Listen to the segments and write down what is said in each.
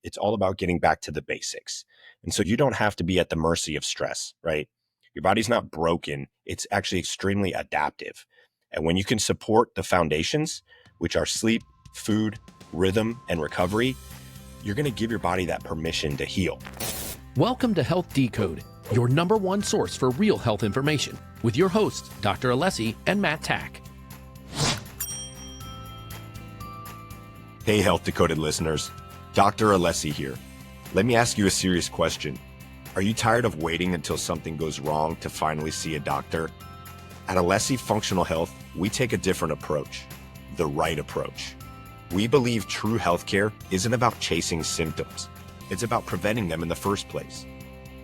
It's all about getting back to the basics. And so you don't have to be at the mercy of stress, right? Your body's not broken. It's actually extremely adaptive. And when you can support the foundations, which are sleep, food, rhythm, and recovery, you're going to give your body that permission to heal. Welcome to Health Decoded, your number one source for real health information, with your hosts, Dr. Alessi and Matt Tack. Hey, Health Decoded listeners, Dr. Alessi here. Let me ask you a serious question. Are you tired of waiting until something goes wrong to finally see a doctor? At Alessi Functional Health, we take a different approach, the right approach. We believe true healthcare isn't about chasing symptoms. It's about preventing them in the first place.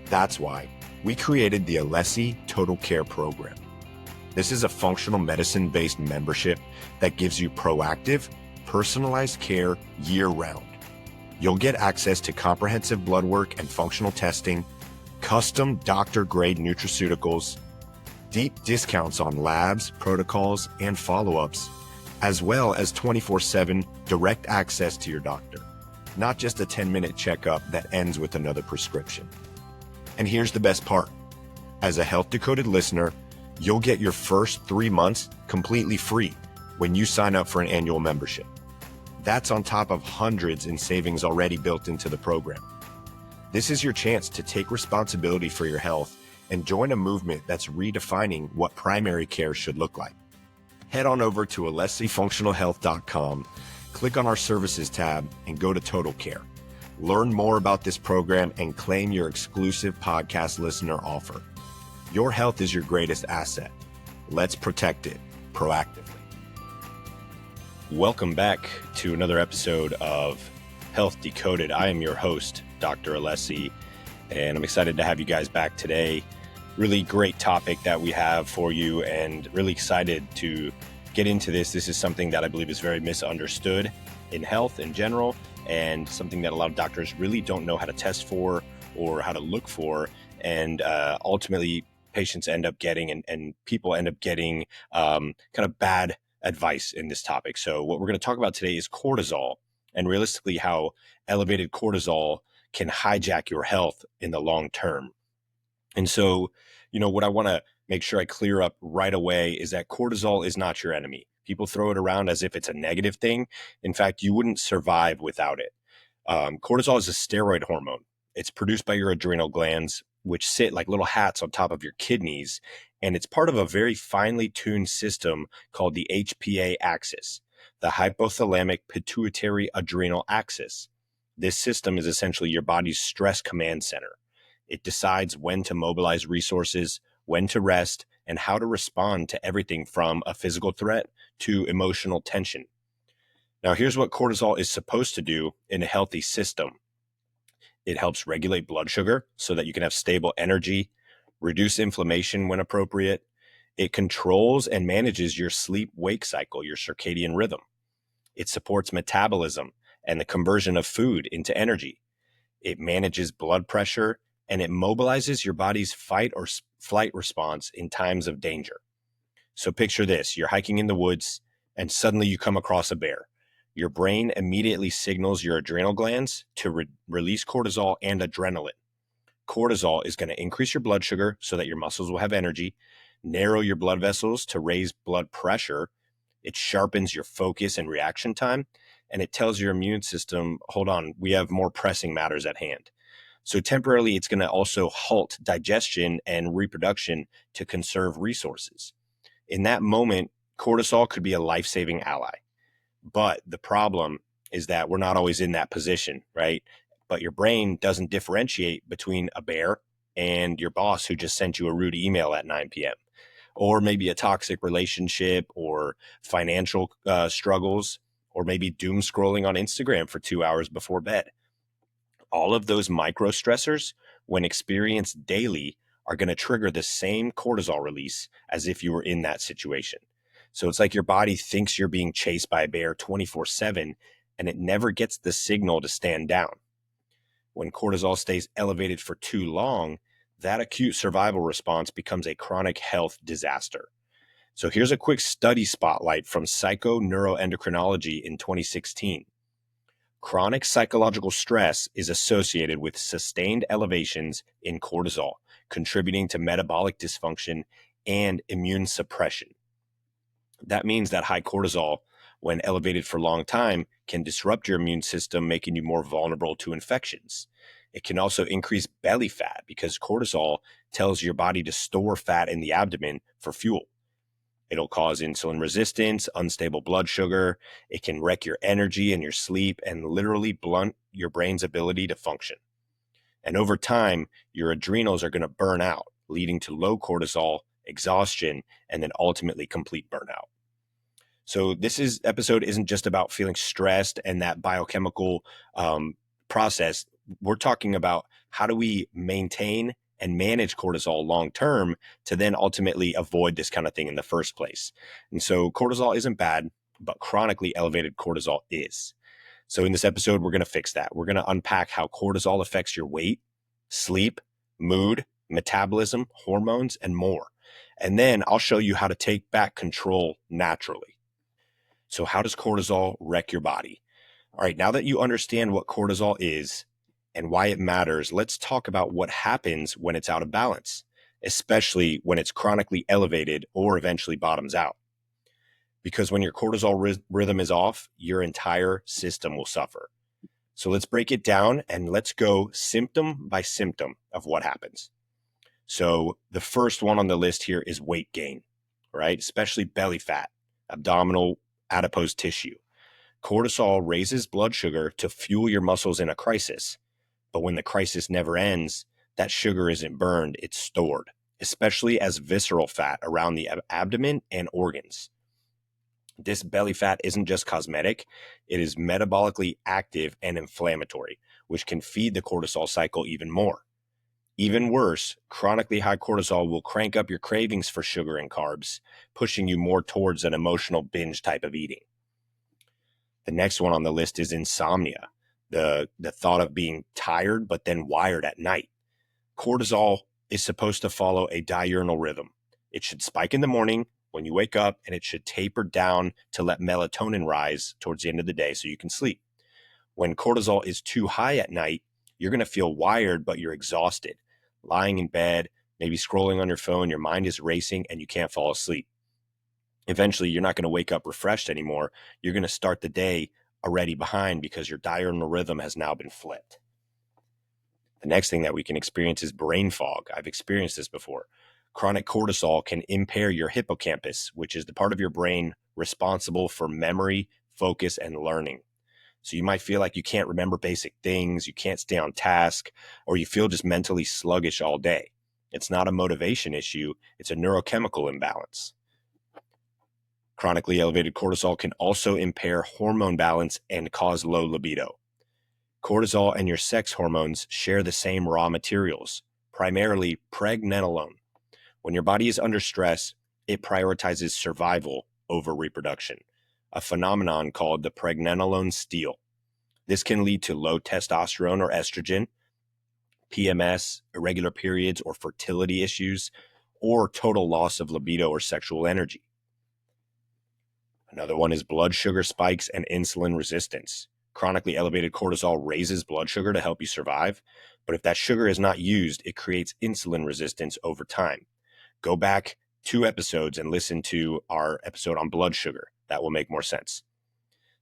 That's why we created the Alessi Total Care Program. This is a functional medicine-based membership that gives you proactive, personalized care year-round. You'll get access to comprehensive blood work and functional testing, custom doctor-grade nutraceuticals, deep discounts on labs, protocols, and follow-ups, as well as 24/7 direct access to your doctor, not just a 10-minute checkup that ends with another prescription. And here's the best part. As a Health Decoded listener, you'll get your first 3 months completely free when you sign up for an annual membership. That's on top of hundreds in savings already built into the program. This is your chance to take responsibility for your health and join a movement that's redefining what primary care should look like. Head on over to alessifunctionalhealth.com, click on our services tab, and go to Total Care. Learn more about this program and claim your exclusive podcast listener offer. Your health is your greatest asset. Let's protect it proactively. Welcome back to another episode of Health Decoded. I am your host, Dr. Alessi, and I'm excited to have you guys back today. Really great topic that we have for you, and really excited to get into this. This is something that I believe is very misunderstood in health in general, and something that a lot of doctors really don't know how to test for or how to look for. And ultimately, patients end up getting and people end up getting kind of bad advice in this topic. So what we're going to talk about today is cortisol, and realistically how elevated cortisol can hijack your health in the long term. And so, what I want to make sure I clear up right away is that cortisol is not your enemy. People throw it around as if it's a negative thing. In fact, you wouldn't survive without it. Cortisol is a steroid hormone. It's produced by your adrenal glands, which sit like little hats on top of your kidneys. And it's part of a very finely tuned system called the HPA axis, the hypothalamic pituitary adrenal axis. This system is essentially your body's stress command center. It decides when to mobilize resources, when to rest, and how to respond to everything from a physical threat to emotional tension. Now, here's what cortisol is supposed to do in a healthy system. It helps regulate blood sugar so that you can have stable energy, reduce inflammation when appropriate. It controls and manages your sleep-wake cycle, your circadian rhythm. It supports metabolism and the conversion of food into energy. It manages blood pressure, and it mobilizes your body's fight or flight response in times of danger. So picture this, you're hiking in the woods and suddenly you come across a bear. Your brain immediately signals your adrenal glands to release cortisol and adrenaline. Cortisol is going to increase your blood sugar so that your muscles will have energy, narrow your blood vessels to raise blood pressure. It sharpens your focus and reaction time, and it tells your immune system, hold on, we have more pressing matters at hand. So temporarily, it's going to also halt digestion and reproduction to conserve resources. In that moment, cortisol could be a life-saving ally. But the problem is that we're not always in that position, right? But your brain doesn't differentiate between a bear and your boss who just sent you a rude email at 9 p.m. or maybe a toxic relationship or financial struggles, or maybe doom scrolling on Instagram for 2 hours before bed. All of those micro stressors, when experienced daily, are going to trigger the same cortisol release as if you were in that situation. So it's like your body thinks you're being chased by a bear 24/7, and it never gets the signal to stand down. When cortisol stays elevated for too long, that acute survival response becomes a chronic health disaster. So here's a quick study spotlight from Psychoneuroendocrinology in 2016. Chronic psychological stress is associated with sustained elevations in cortisol, contributing to metabolic dysfunction and immune suppression. That means that high cortisol, when elevated for a long time, can disrupt your immune system, making you more vulnerable to infections. It can also increase belly fat because cortisol tells your body to store fat in the abdomen for fuel. It'll cause insulin resistance, unstable blood sugar. It can wreck your energy and your sleep and literally blunt your brain's ability to function. And over time, your adrenals are going to burn out, leading to low cortisol, exhaustion, and then ultimately complete burnout. So episode isn't just about feeling stressed and that biochemical process. We're talking about how do we maintain and manage cortisol long term to then ultimately avoid this kind of thing in the first place. And so cortisol isn't bad, but chronically elevated cortisol is. So in this episode, we're going to fix that. We're going to unpack how cortisol affects your weight, sleep, mood, metabolism, hormones, and more. And then I'll show you how to take back control naturally. So how does cortisol wreck your body? All right, now that you understand what cortisol is and why it matters, let's talk about what happens when it's out of balance, especially when it's chronically elevated or eventually bottoms out. Because when your cortisol rhythm is off, your entire system will suffer. So let's break it down and let's go symptom by symptom of what happens. So the first one on the list here is weight gain, right? Especially belly fat, abdominal adipose tissue. Cortisol raises blood sugar to fuel your muscles in a crisis. But when the crisis never ends, that sugar isn't burned, it's stored, especially as visceral fat around the abdomen and organs. This belly fat isn't just cosmetic, it is metabolically active and inflammatory, which can feed the cortisol cycle even more. Even worse, chronically high cortisol will crank up your cravings for sugar and carbs, pushing you more towards an emotional binge type of eating. The next one on the list is insomnia, the thought of being tired but then wired at night. Cortisol is supposed to follow a diurnal rhythm. It should spike in the morning when you wake up, and it should taper down to let melatonin rise towards the end of the day so you can sleep. When cortisol is too high at night, you're going to feel wired, but you're exhausted. Lying in bed, maybe scrolling on your phone, your mind is racing and you can't fall asleep. Eventually, you're not going to wake up refreshed anymore. You're going to start the day already behind because your diurnal rhythm has now been flipped. The next thing that we can experience is brain fog. I've experienced this before. Chronic cortisol can impair your hippocampus, which is the part of your brain responsible for memory, focus, and learning. So you might feel like you can't remember basic things, you can't stay on task, or you feel just mentally sluggish all day. It's not a motivation issue, it's a neurochemical imbalance. Chronically elevated cortisol can also impair hormone balance and cause low libido. Cortisol and your sex hormones share the same raw materials, primarily pregnenolone. When your body is under stress, it prioritizes survival over reproduction, a phenomenon called the pregnenolone steal. This can lead to low testosterone or estrogen, PMS, irregular periods or fertility issues, or total loss of libido or sexual energy. Another one is blood sugar spikes and insulin resistance. Chronically elevated cortisol raises blood sugar to help you survive, but if that sugar is not used, it creates insulin resistance over time. Go back 2 episodes and listen to our episode on blood sugar. That will make more sense.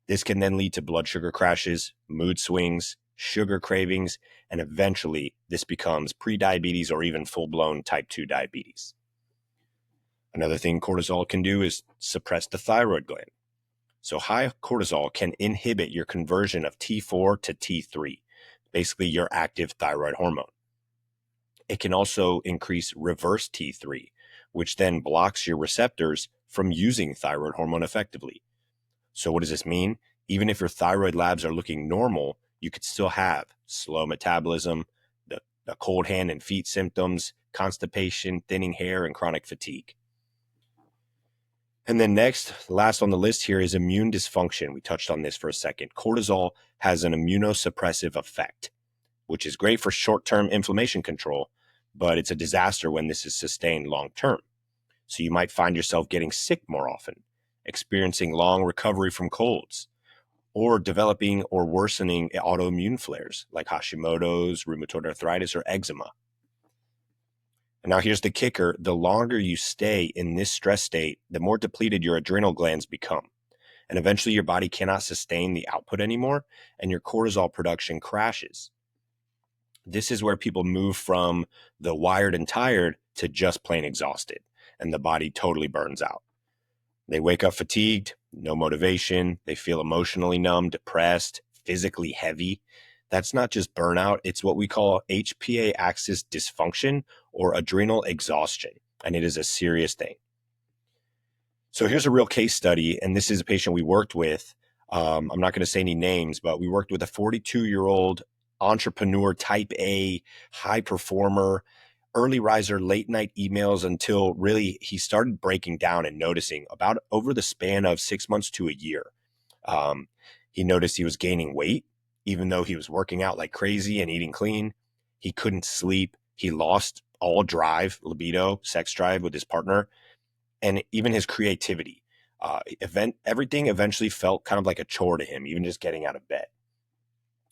This can then lead to blood sugar crashes, mood swings, sugar cravings, and eventually this becomes prediabetes or even full-blown type 2 diabetes. Another thing cortisol can do is suppress the thyroid gland. So high cortisol can inhibit your conversion of T4 to T3, basically your active thyroid hormone. It can also increase reverse T3, which then blocks your receptors from using thyroid hormone effectively. So what does this mean? Even if your thyroid labs are looking normal, you could still have slow metabolism, the cold hand and feet symptoms, constipation, thinning hair, and chronic fatigue. And then last on the list here is immune dysfunction. We touched on this for a second. Cortisol has an immunosuppressive effect, which is great for short-term inflammation control, but it's a disaster when this is sustained long-term. So you might find yourself getting sick more often, experiencing long recovery from colds, or developing or worsening autoimmune flares like Hashimoto's, rheumatoid arthritis, or eczema. And now here's the kicker. The longer you stay in this stress state, the more depleted your adrenal glands become. And eventually your body cannot sustain the output anymore, and your cortisol production crashes. This is where people move from the wired and tired to just plain exhausted, and the body totally burns out. They wake up fatigued, no motivation. They feel emotionally numb, depressed, physically heavy. That's not just burnout. It's what we call HPA axis dysfunction or adrenal exhaustion, and it is a serious thing. So here's a real case study, and this is a patient we worked with. I'm not going to say any names, but we worked with a 42-year-old entrepreneur, type A, high performer, early riser, late night emails, until really he started breaking down and noticing about over the span of 6 months to a year. He noticed he was gaining weight, even though he was working out like crazy and eating clean. He couldn't sleep. He lost all drive, libido, sex drive with his partner, and even his creativity. Everything eventually felt kind of like a chore to him, even just getting out of bed.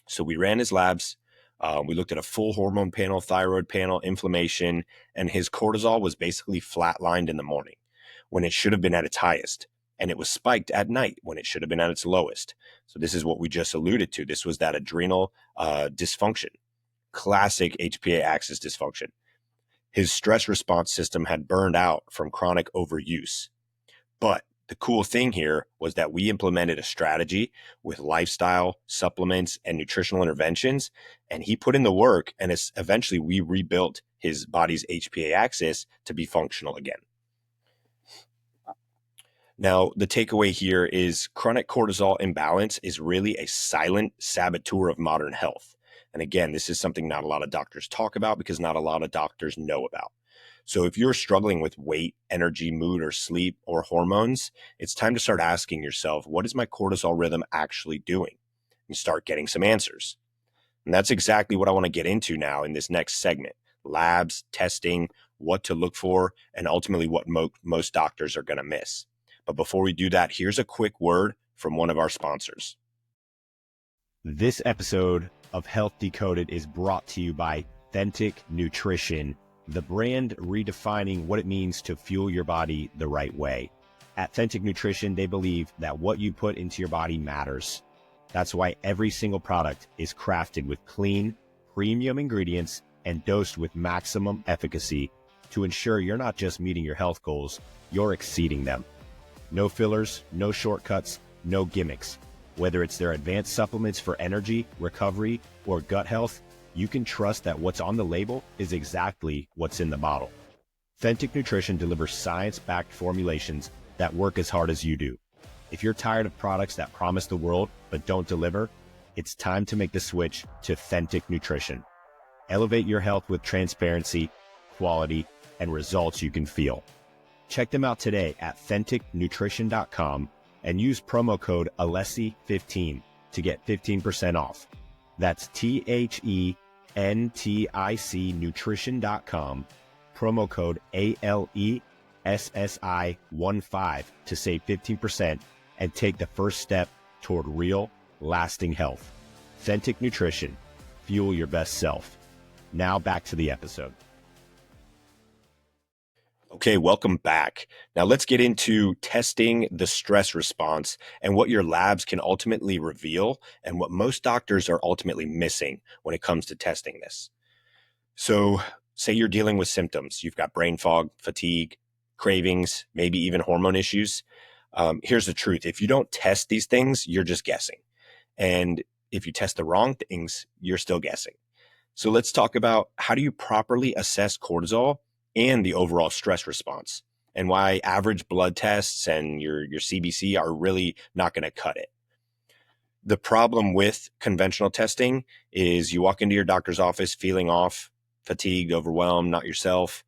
So we ran his labs. We looked at a full hormone panel, thyroid panel, inflammation, and his cortisol was basically flatlined in the morning when it should have been at its highest. And it was spiked at night when it should have been at its lowest. So this is what we just alluded to. This was that adrenal dysfunction, classic HPA axis dysfunction. His stress response system had burned out from chronic overuse. But the cool thing here was that we implemented a strategy with lifestyle, supplements, and nutritional interventions, and he put in the work, and eventually we rebuilt his body's HPA axis to be functional again. Now, the takeaway here is chronic cortisol imbalance is really a silent saboteur of modern health. And again, this is something not a lot of doctors talk about because not a lot of doctors know about. So if you're struggling with weight, energy, mood, or sleep, or hormones, it's time to start asking yourself, what is my cortisol rhythm actually doing? And start getting some answers. And that's exactly what I want to get into now in this next segment. Labs, testing, what to look for, and ultimately what most doctors are going to miss. But before we do that, here's a quick word from one of our sponsors. This episode of Health Decoded is brought to you by Authentic Nutrition, the brand redefining what it means to fuel your body the right way. At Authentic Nutrition, they believe that what you put into your body matters. That's why every single product is crafted with clean, premium ingredients and dosed with maximum efficacy to ensure you're not just meeting your health goals, you're exceeding them. No fillers, no shortcuts, no gimmicks. Whether it's their advanced supplements for energy, recovery, or gut health, you can trust that what's on the label is exactly what's in the bottle. Authentic Nutrition delivers science-backed formulations that work as hard as you do. If you're tired of products that promise the world but don't deliver, it's time to make the switch to Authentic Nutrition. Elevate your health with transparency, quality, and results you can feel. Check them out today at AuthenticNutrition.com and use promo code Alessi15 to get 15% off. That's THENTIC Nutrition.com, promo code ALESSI15 to save 15% and take the first step toward real, lasting health. Authentic Nutrition, fuel your best self. Now back to the episode. Okay, welcome back. Now let's get into testing the stress response and what your labs can ultimately reveal and what most doctors are ultimately missing when it comes to testing this. So say you're dealing with symptoms. You've got brain fog, fatigue, cravings, maybe even hormone issues. Here's the truth. If you don't test these things, you're just guessing. And if you test the wrong things, you're still guessing. So let's talk about how do you properly assess cortisol and the overall stress response, and why average blood tests and your CBC are really not going to cut it. The problem with conventional testing is you walk into your doctor's office feeling off, fatigued, overwhelmed, not yourself.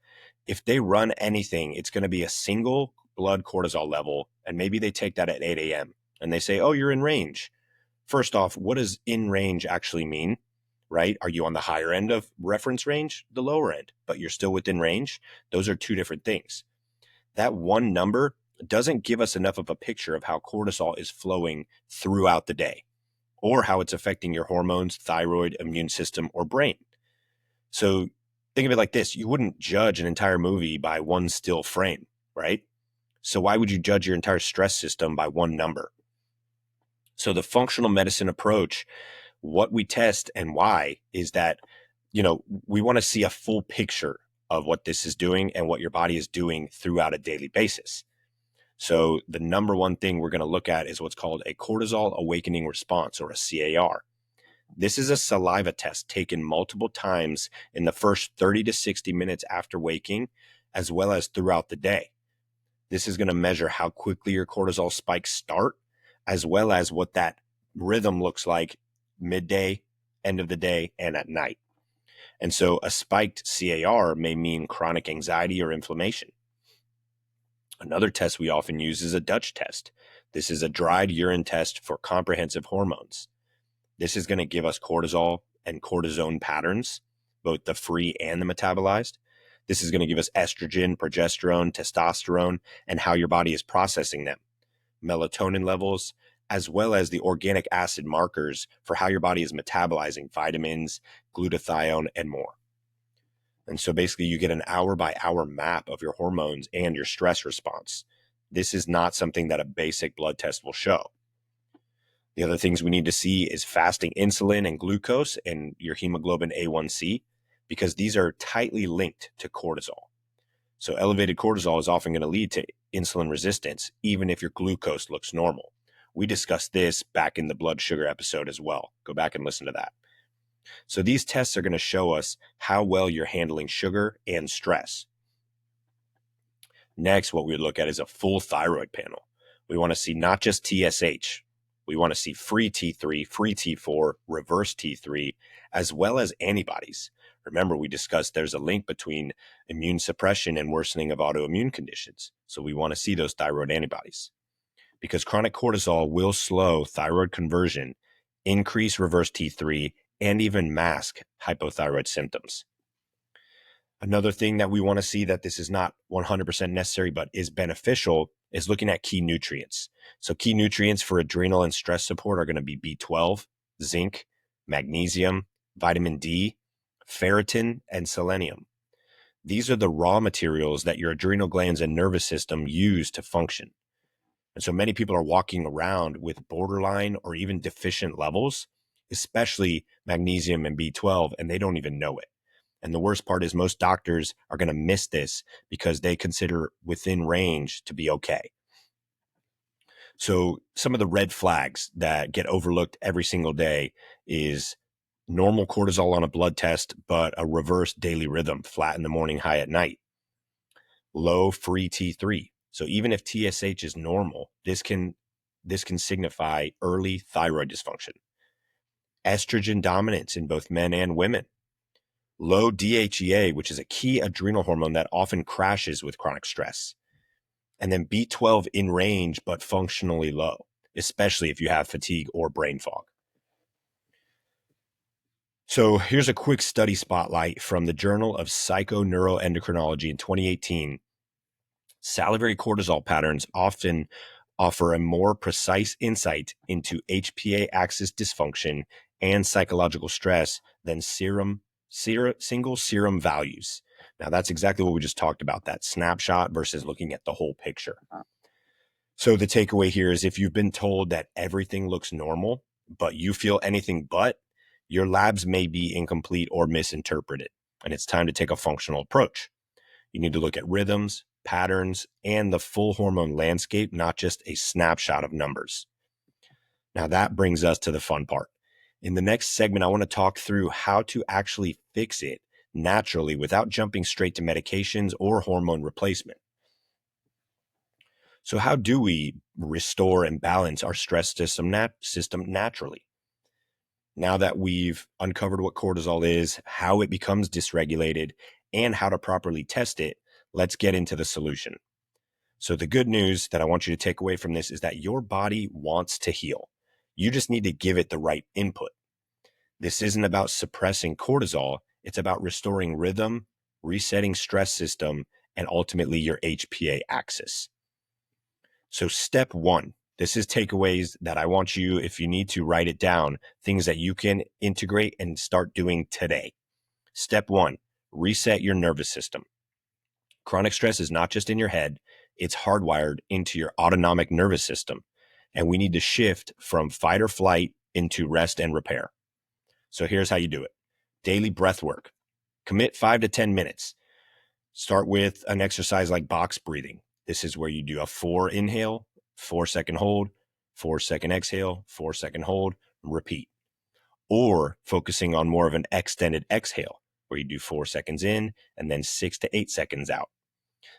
If they run anything, it's going to be a single blood cortisol level, and maybe they take that at 8 a.m. and they say, oh, you're in range. First off, what does in range actually mean? Right? Are you on the higher end of reference range, the lower end, but you're still within range? Those are two different things. That one number doesn't give us enough of a picture of how cortisol is flowing throughout the day or how it's affecting your hormones, thyroid, immune system, or brain. So think of it like this. You wouldn't judge an entire movie by one still frame, right? So why would you judge your entire stress system by one number? So the functional medicine approach, what we test and why is that, we want to see a full picture of what this is doing and what your body is doing throughout a daily basis. So the number one thing we're going to look at is what's called a cortisol awakening response, or a CAR. This is a saliva test taken multiple times in the first 30 to 60 minutes after waking, as well as throughout the day. This is going to measure how quickly your cortisol spikes start, as well as what that rhythm looks like midday, end of the day, and at night. And so a spiked CAR may mean chronic anxiety or inflammation. Another test we often use is a Dutch test. This is a dried urine test for comprehensive hormones. This is going to give us cortisol and cortisone patterns, both the free and the metabolized. This is going to give us estrogen, progesterone, testosterone, and how your body is processing them, melatonin levels, as well as the organic acid markers for how your body is metabolizing vitamins, glutathione, and more. And so basically you get an hour by hour map of your hormones and your stress response. This is not something that a basic blood test will show. The other things we need to see is fasting insulin and glucose and your hemoglobin A1C, because these are tightly linked to cortisol. So elevated cortisol is often going to lead to insulin resistance, even if your glucose looks normal. We discussed this back in the blood sugar episode as well. Go back and listen to that. So these tests are going to show us how well you're handling sugar and stress. Next, what we look at is a full thyroid panel. We want to see not just TSH. We want to see free T3, free T4, reverse T3, as well as antibodies. Remember, we discussed there's a link between immune suppression and worsening of autoimmune conditions. So we want to see those thyroid antibodies, because chronic cortisol will slow thyroid conversion, increase reverse T3, and even mask hypothyroid symptoms. Another thing that we want to see that this is not 100% necessary but is beneficial is looking at key nutrients. So key nutrients for adrenal and stress support are going to be B12, zinc, magnesium, vitamin D, ferritin, and selenium. These are the raw materials that your adrenal glands and nervous system use to function. And so many people are walking around with borderline or even deficient levels, especially magnesium and B12, and they don't even know it. And the worst part is most doctors are going to miss this because they consider within range to be okay. So some of the red flags that get overlooked every single day is normal cortisol on a blood test, but a reverse daily rhythm, flat in the morning, high at night. Low free T3. So even if TSH is normal, this can signify early thyroid dysfunction. Estrogen dominance in both men and women. Low DHEA, which is a key adrenal hormone that often crashes with chronic stress. And then B12 in range, but functionally low, especially if you have fatigue or brain fog. So here's a quick study spotlight from the Journal of Psychoneuroendocrinology in 2018. Salivary cortisol patterns often offer a more precise insight into HPA axis dysfunction and psychological stress than single serum values. Now, that's exactly what we just talked about, that snapshot versus looking at the whole picture. So the takeaway here is if you've been told that everything looks normal, but you feel anything but, your labs may be incomplete or misinterpreted, and it's time to take a functional approach. You need to look at rhythms, patterns, and the full hormone landscape, not just a snapshot of numbers. Now that brings us to the fun part. In the next segment, I want to talk through how to actually fix it naturally without jumping straight to medications or hormone replacement. So how do we restore and balance our stress system naturally? Now that we've uncovered what cortisol is, how it becomes dysregulated, and how to properly test it, let's get into the solution. So the good news that I want you to take away from this is that your body wants to heal. You just need to give it the right input. This isn't about suppressing cortisol. It's about restoring rhythm, resetting stress system, and ultimately your HPA axis. So step one, this is takeaways that I want you, if you need to, write it down, things that you can integrate and start doing today. Step one, reset your nervous system. Chronic stress is not just in your head, it's hardwired into your autonomic nervous system. And we need to shift from fight or flight into rest and repair. So here's how you do it. Daily breath work. Commit 5 to 10 minutes. Start with an exercise like box breathing. This is where you do a 4 inhale, 4-second hold, 4-second exhale, 4-second hold, repeat. Or focusing on more of an extended exhale, where you do 4 seconds in and then 6 to 8 seconds out.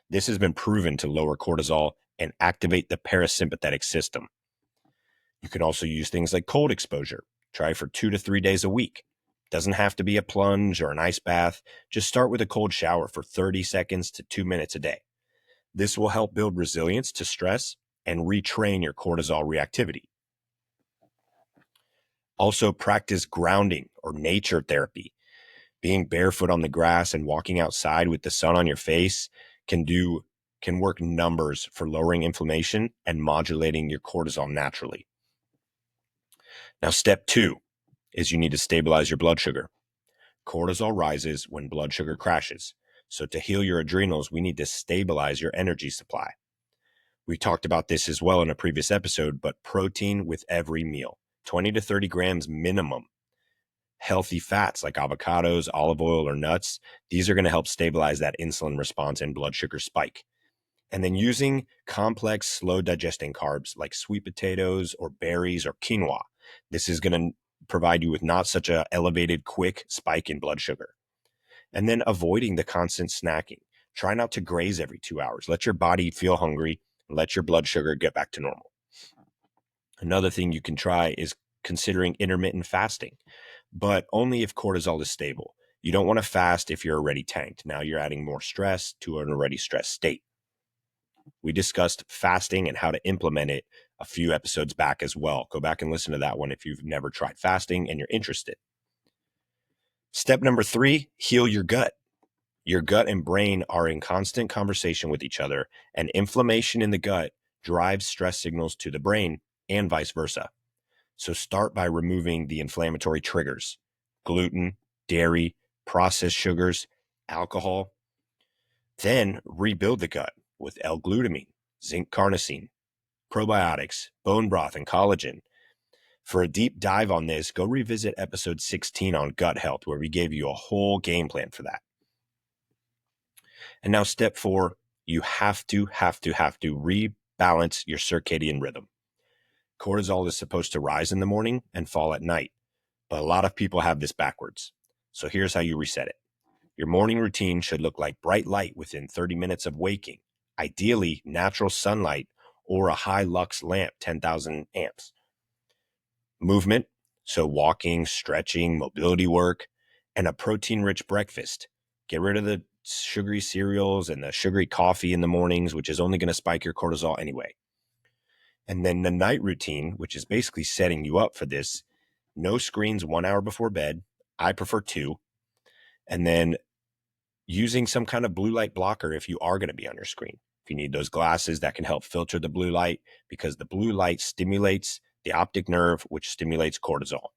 This has been proven to lower cortisol and activate the parasympathetic system. You can also use things like cold exposure. Try for 2 to 3 days a week. Doesn't have to be a plunge or an ice bath. Just start with a cold shower for 30 seconds to 2 minutes a day. This will help build resilience to stress and retrain your cortisol reactivity. Also, practice grounding or nature therapy. Being barefoot on the grass and walking outside with the sun on your face can work numbers for lowering inflammation and modulating your cortisol naturally. Now, step 2 is you need to stabilize your blood sugar. Cortisol rises when blood sugar crashes. So to heal your adrenals, we need to stabilize your energy supply. We talked about this as well in a previous episode, but protein with every meal, 20 to 30 grams minimum. Healthy fats like avocados, olive oil, or nuts, these are going to help stabilize that insulin response and blood sugar spike. And then using complex, slow digesting carbs like sweet potatoes or berries or quinoa. This is going to provide you with not such a elevated, quick spike in blood sugar. And then avoiding the constant snacking. Try not to graze every 2 hours. Let your body feel hungry. Let your blood sugar get back to normal. Another thing you can try is considering intermittent fasting, but only if cortisol is stable. You don't want to fast if you're already tanked. Now you're adding more stress to an already stressed state. We discussed fasting and how to implement it a few episodes back as well. Go back and listen to that one if you've never tried fasting and you're interested. Step number 3, heal your gut. Your gut and brain are in constant conversation with each other, and inflammation in the gut drives stress signals to the brain and vice versa. So start by removing the inflammatory triggers: gluten, dairy, processed sugars, alcohol. Then rebuild the gut with L-glutamine, zinc carnosine, probiotics, bone broth, and collagen. For a deep dive on this, go revisit episode 16 on gut health, where we gave you a whole game plan for that. And now step 4, you have to rebalance your circadian rhythm. Cortisol is supposed to rise in the morning and fall at night, but a lot of people have this backwards. So here's how you reset it. Your morning routine should look like bright light within 30 minutes of waking, ideally natural sunlight or a high lux lamp, 10,000 amps. Movement, so walking, stretching, mobility work, and a protein-rich breakfast. Get rid of the sugary cereals and the sugary coffee in the mornings, which is only going to spike your cortisol anyway. And then the night routine, which is basically setting you up for this: no screens 1 hour before bed. I prefer 2. And then using some kind of blue light blocker if you are going to be on your screen. If you need those glasses that can help filter the blue light, because the blue light stimulates the optic nerve, which stimulates cortisol.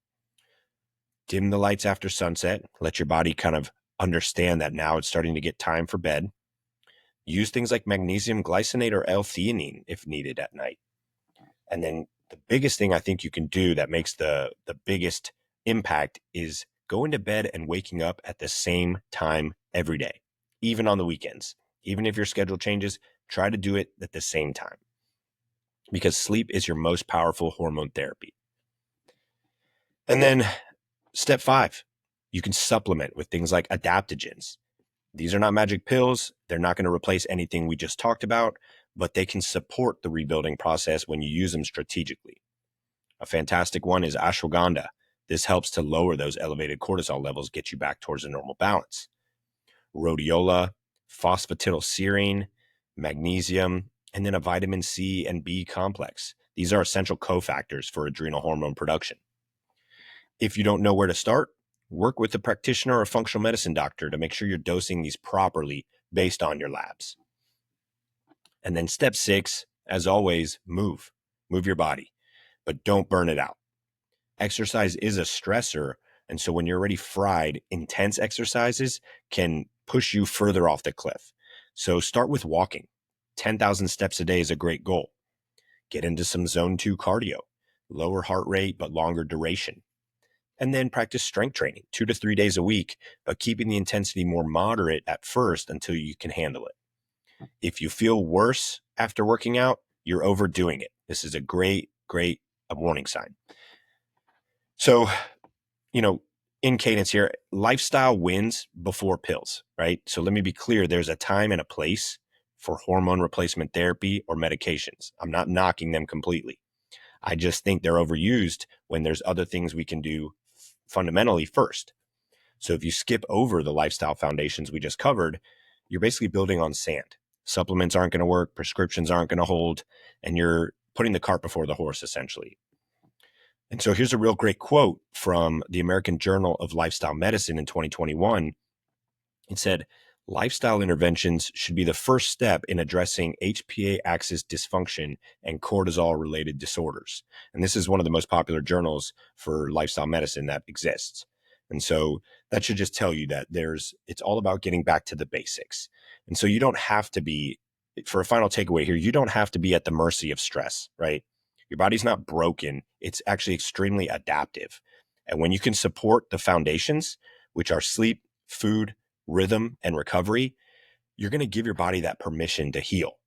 Dim the lights after sunset. Let your body kind of understand that now it's starting to get time for bed. Use things like magnesium glycinate or L-theanine if needed at night. And then the biggest thing I think you can do that makes the biggest impact is going to bed and waking up at the same time every day, even on the weekends. Even if your schedule changes, try to do it at the same time, because sleep is your most powerful hormone therapy. And then step 5, you can supplement with things like adaptogens. These are not magic pills. They're not going to replace anything we just talked about, but they can support the rebuilding process when you use them strategically. A fantastic one is ashwagandha. This helps to lower those elevated cortisol levels, get you back towards a normal balance. Rhodiola, phosphatidylserine, magnesium, and then a vitamin C and B complex. These are essential cofactors for adrenal hormone production. If you don't know where to start, work with a practitioner or a functional medicine doctor to make sure you're dosing these properly based on your labs. And then step 6, As always, move your body, but don't burn it out. Exercise is a stressor. And so when you're already fried, intense exercises can push you further off the cliff. So start with walking. 10,000 steps a day is a great goal. Get into some zone 2 cardio, lower heart rate, but longer duration. And then practice strength training 2 to 3 days a week, but keeping the intensity more moderate at first until you can handle it. If you feel worse after working out, you're overdoing it. This is a great warning sign. So, in cadence here, lifestyle wins before pills, right? So let me be clear. There's a time and a place for hormone replacement therapy or medications. I'm not knocking them completely. I just think they're overused when there's other things we can do fundamentally first. So if you skip over the lifestyle foundations we just covered, you're basically building on sand. Supplements aren't going to work, prescriptions aren't going to hold, and you're putting the cart before the horse, essentially. And so here's a real great quote from the American Journal of Lifestyle Medicine in 2021. It said, lifestyle interventions should be the first step in addressing HPA axis dysfunction and cortisol-related disorders. And this is one of the most popular journals for lifestyle medicine that exists. And so that should just tell you that it's all about getting back to the basics. And so you don't have to be, for a final takeaway here, you don't have to be at the mercy of stress, right? Your body's not broken. It's actually extremely adaptive. And when you can support the foundations, which are sleep, food, rhythm, and recovery, you're going to give your body that permission to heal.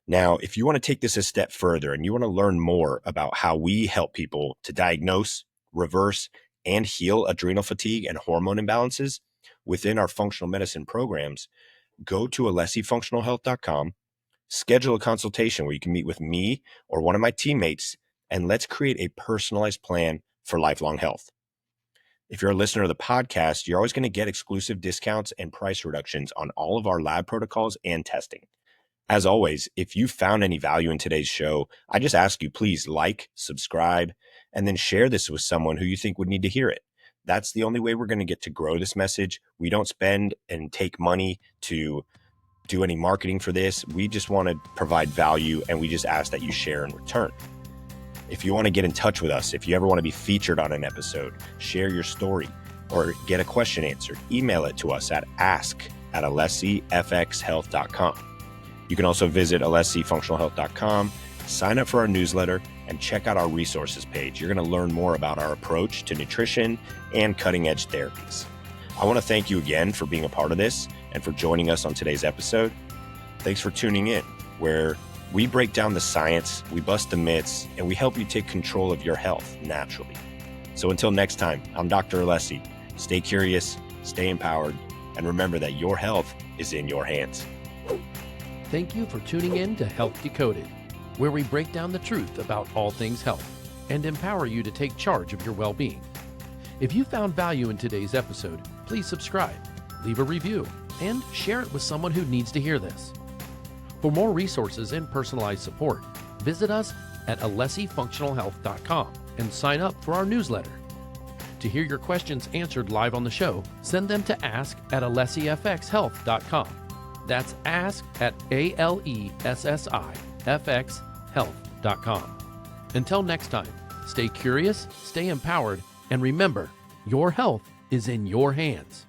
Now, if you want to take this a step further and you want to learn more about how we help people to diagnose, reverse, and heal adrenal fatigue and hormone imbalances within our functional medicine programs, go to alessifunctionalhealth.com. Schedule a consultation where you can meet with me or one of my teammates, and let's create a personalized plan for lifelong health. If you're a listener of the podcast, you're always going to get exclusive discounts and price reductions on all of our lab protocols and testing. As always, if you found any value in today's show, I just ask you, please like, subscribe, and then share this with someone who you think would need to hear it. That's the only way we're going to get to grow this message. We don't spend and take money to do any marketing for this. We just want to provide value, and we just ask that you share in return. If you want to get in touch with us, if you ever want to be featured on an episode, share your story, or get a question answered, email it to us at ask@alessifxhealth.com. You can also visit alessifunctionalhealth.com, sign up for our newsletter, and check out our resources page. You're going to learn more about our approach to nutrition and cutting-edge therapies. I want to thank you again for being a part of this and for joining us on today's episode. Thanks for tuning in, where we break down the science, we bust the myths, and we help you take control of your health naturally. So until next time, I'm Dr. Alessi. Stay curious, stay empowered, and remember that your health is in your hands. Thank you for tuning in to Health Decoded, where we break down the truth about all things health and empower you to take charge of your well-being. If you found value in today's episode, please subscribe, leave a review, and share it with someone who needs to hear this. For more resources and personalized support, visit us at alessifunctionalhealth.com and sign up for our newsletter. To hear your questions answered live on the show, send them to ask@alessifxhealth.com. That's ask@alessifxhealth.com. Until next time, stay curious, stay empowered, and remember, your health is in your hands.